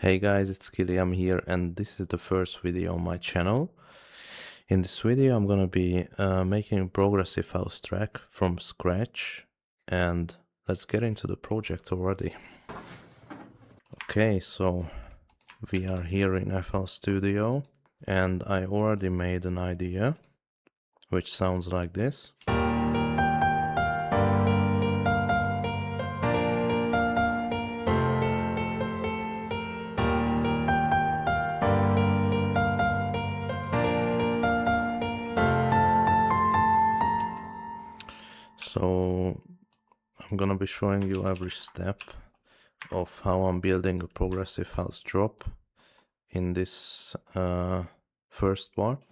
Hey guys, it's Kiliam here, and this is the first video on my channel. In this video I'm gonna be making a progressive house track from scratch, and let's get into the project already. Okay, so we are here in FL Studio, and I already made an idea which sounds like this. So I'm gonna be showing you every step of how I'm building a progressive house drop in this first part,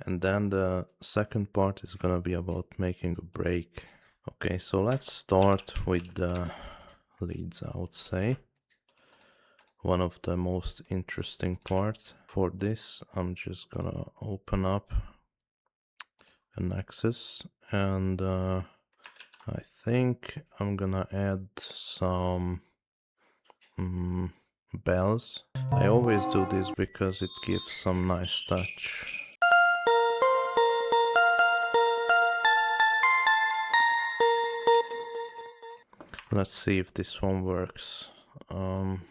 and then the second part is gonna be about making a break. Okay, so let's start with the leads, I would say. One of the most interesting parts. For this, I'm just gonna open up an axis, and I think I'm gonna add some bells. I always do this because it gives some nice touch. Let's see if this one works. Okay,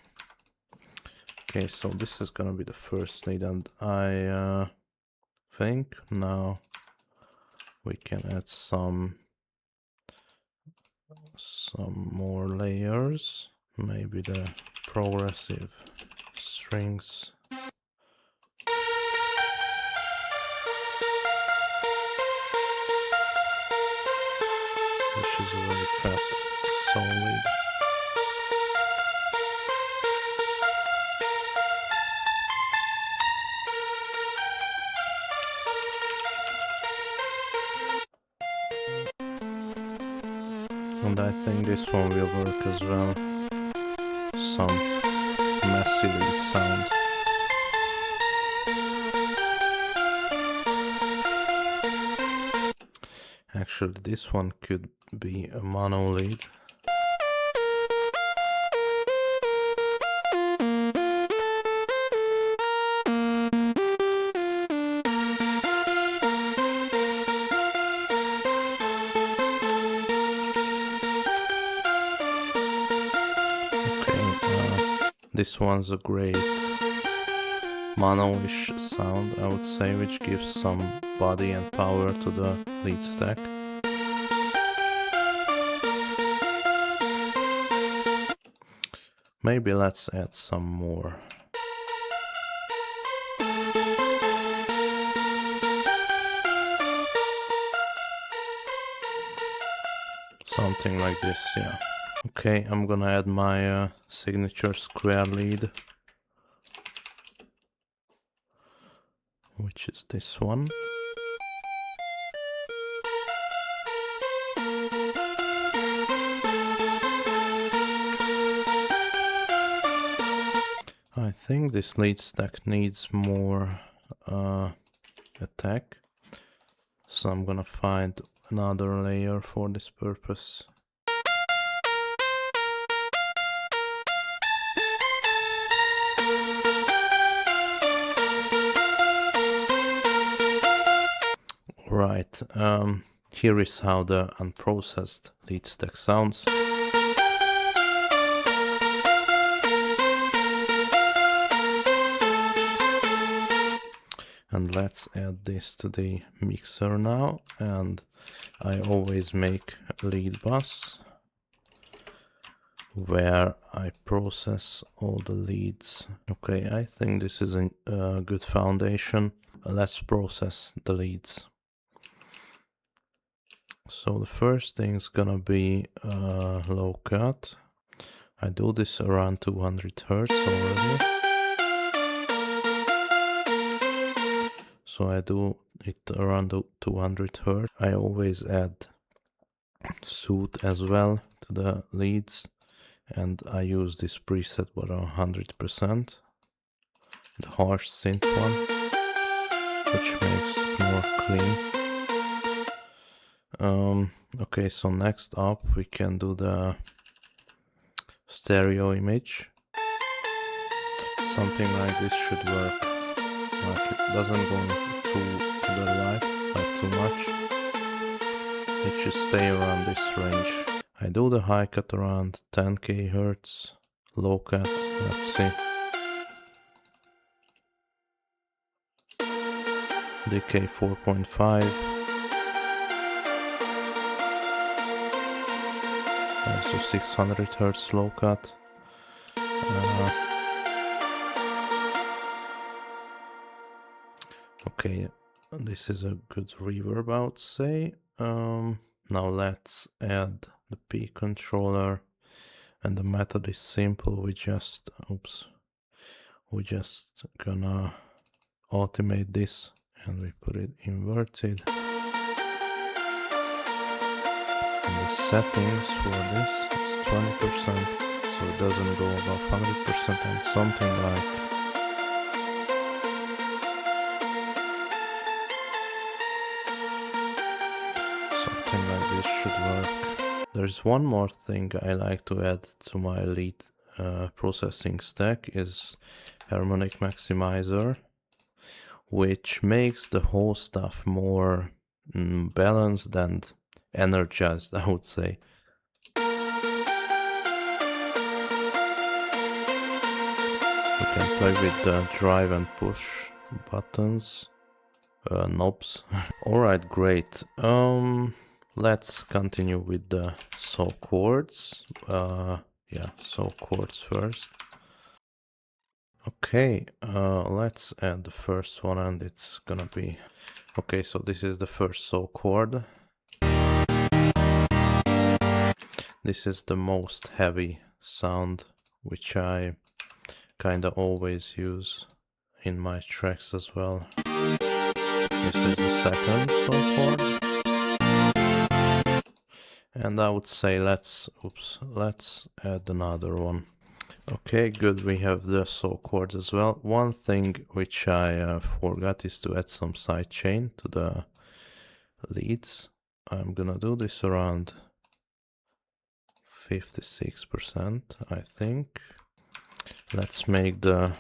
so this is gonna be the first lead, and I think now we can add some more layers. Maybe the progressive strings. Which is a very fat solid. And I think this one will work as well. Some messy lead sound. Actually, this one could be a mono lead. This one's a great mono-ish sound, I would say, which gives some body and power to the lead stack. Maybe let's add some more. Something like this, yeah. Okay, I'm gonna add my signature square lead, which is this one. I think this lead stack needs more attack, so I'm gonna find another layer for this purpose. Right, here is how the unprocessed lead stack sounds. And let's add this to the mixer now, and I always make a lead bus where I process all the leads. Okay, I think this is a good foundation. Let's process the leads. So the first thing is gonna be low cut. I do this around 200 Hertz already. So I do it around 200 Hertz. I always add soothe as well to the leads, and I use this preset but 100%, the harsh synth one, which makes it more clean. Okay, so next up we can do the stereo image. Something like this should work. Like it doesn't go too to the right, like too much. It should stay around this range. I do the high cut around 10k hertz, low cut, let's see. Decay 4.5. Also 600 hertz low cut. Okay, this is a good reverb, I would say. Now let's add the P controller, and the method is simple. We just gonna automate this, and we put it inverted. And the settings for this is 20%, so it doesn't go above 100%, and something like this should work. There's one more thing I like to add to my lead processing stack is harmonic maximizer, which makes the whole stuff more balanced and energized, I would say. We can play with the drive and push buttons, knobs. Alright, great. Let's continue with the saw chords. Saw chords first. Okay, let's add the first one, and it's gonna be... Okay, so this is the first saw chord. This is the most heavy sound, which I kinda always use in my tracks as well. This is the second saw chord. And I would say let's add another one. Okay, good, we have the saw chords as well. One thing which I forgot is to add some sidechain to the leads. I'm gonna do this around 56%, I think. Let's make the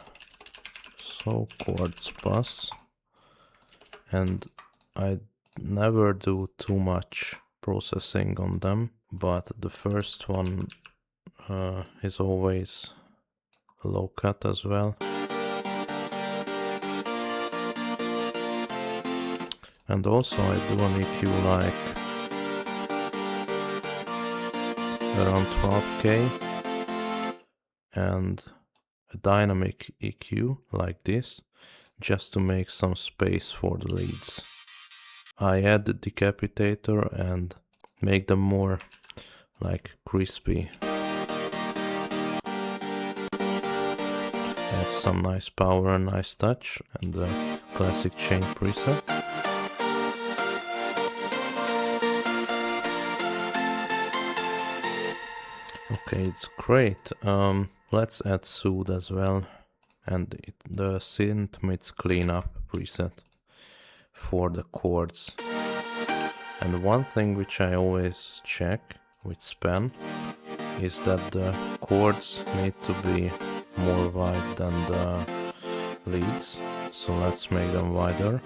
saw chords bus. And I never do too much processing on them, but the first one is always a low cut as well. And also I do an EQ like around 12k and a dynamic EQ like this, just to make some space for the leads. I add the decapitator and make them more like crispy. Add some nice power and nice touch, and the classic chain preset. Okay, it's great. Let's add soothe as well, and the synth mids cleanup preset for the chords. And one thing which I always check with span is that the chords need to be more wide than the leads, so let's make them wider.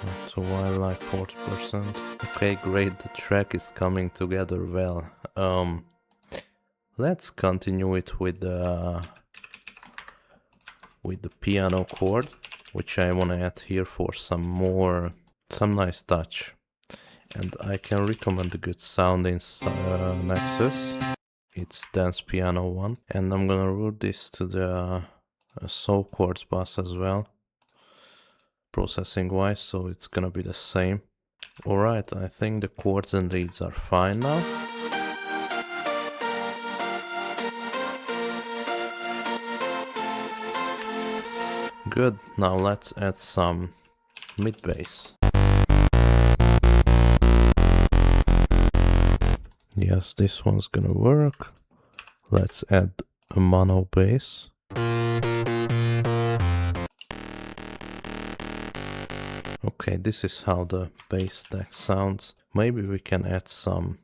Not too wide, like 40%. Okay, great, the track is coming together well. Let's continue it with the piano chord, which I want to add here for some nice touch. And I can recommend a good sound in Nexus. It's Dance Piano 1. And I'm gonna route this to the saw chords bus as well, processing wise, so it's gonna be the same. Alright, I think the chords and leads are fine now. Good, now let's add some mid bass. Yes, this one's gonna work. Let's add a mono bass. Okay, this is how the bass stack sounds. Maybe we can add some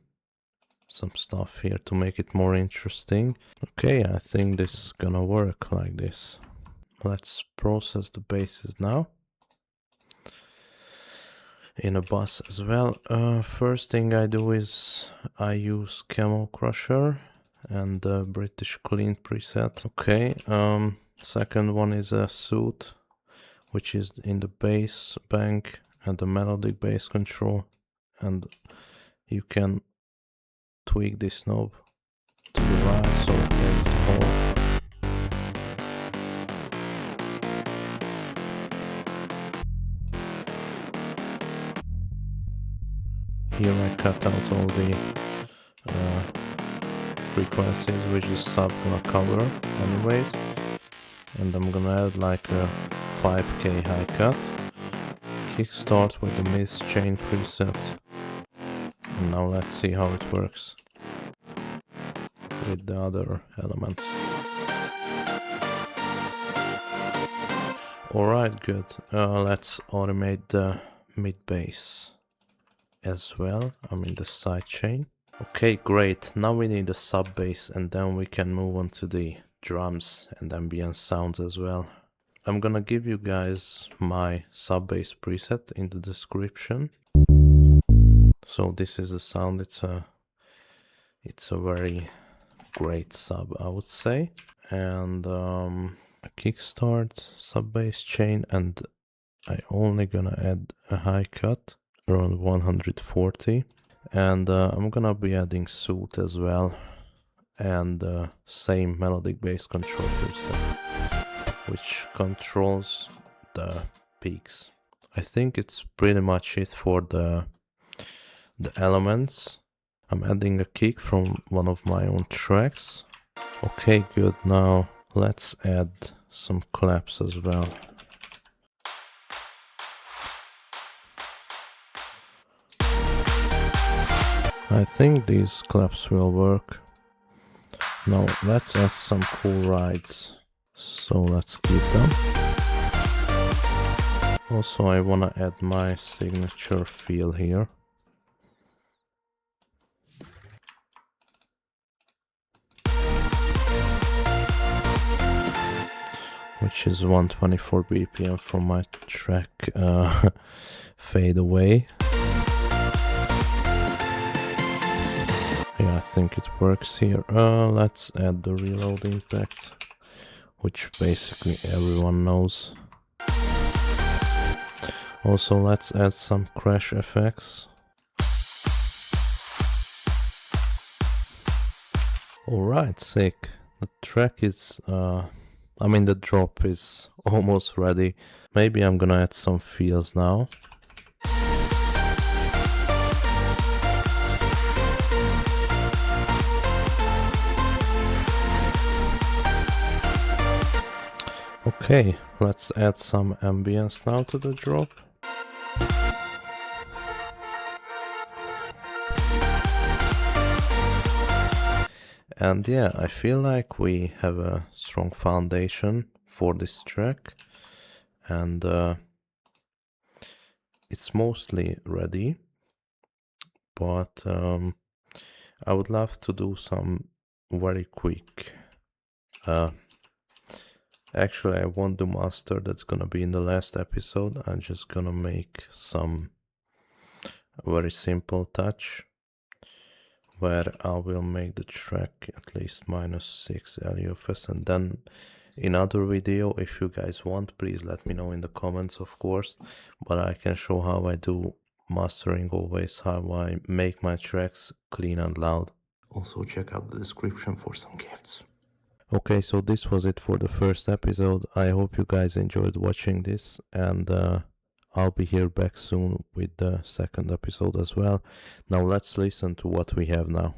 some stuff here to make it more interesting. Okay, I think this is gonna work like this. Let's process the basses now in a bus as well. First thing I do is I use Camel Crusher and the British Clean preset. Okay, second one is a suit, which is in the bass bank and the melodic bass control, and you can tweak this knob to the right so it takes the whole. Here I cut out all the frequencies which the sub gonna cover anyways, and I'm gonna add like a 5k high cut, kickstart with the miss chain preset, and now let's see how it works with the other elements. Alright, good. Let's automate the mid bass as well, I mean the side chain. Okay, great. Now we need a sub bass, and then we can move on to the drums and ambient sounds as well. I'm gonna give you guys my sub bass preset in the description. So this is the sound. It's a very great sub, I would say. And a kickstart, sub bass chain, and I only gonna add a high cut around 140. And I'm gonna be adding suit as well, and same melodic bass control preset, which controls the peaks. I think it's pretty much it for the elements. I'm adding a kick from one of my own tracks. Okay, good. Now let's add some claps as well. I think these claps will work. Now let's add some cool rides. So let's keep them. Also, I wanna add my signature feel here. Which is 124 BPM from my track Fade Away. Yeah, I think it works here. Let's add the reload impact, which basically everyone knows. Also, let's add some crash effects. Alright, sick. The track is, I mean the drop is almost ready. Maybe I'm gonna add some feels now. Okay, let's add some ambience now to the drop. And yeah, I feel like we have a strong foundation for this track, and it's mostly ready, but I would love to do some very quick actually, I won't do master, that's gonna be in the last episode. I'm just gonna make some very simple touch where I will make the track at least -6 LUFS, and then in other video, if you guys want, please let me know in the comments, of course, but I can show how I do mastering always, how I make my tracks clean and loud. Also check out the description for some gifts. Okay, so this was it for the first episode. I hope you guys enjoyed watching this, and I'll be here back soon with the second episode as well. Now let's listen to what we have now.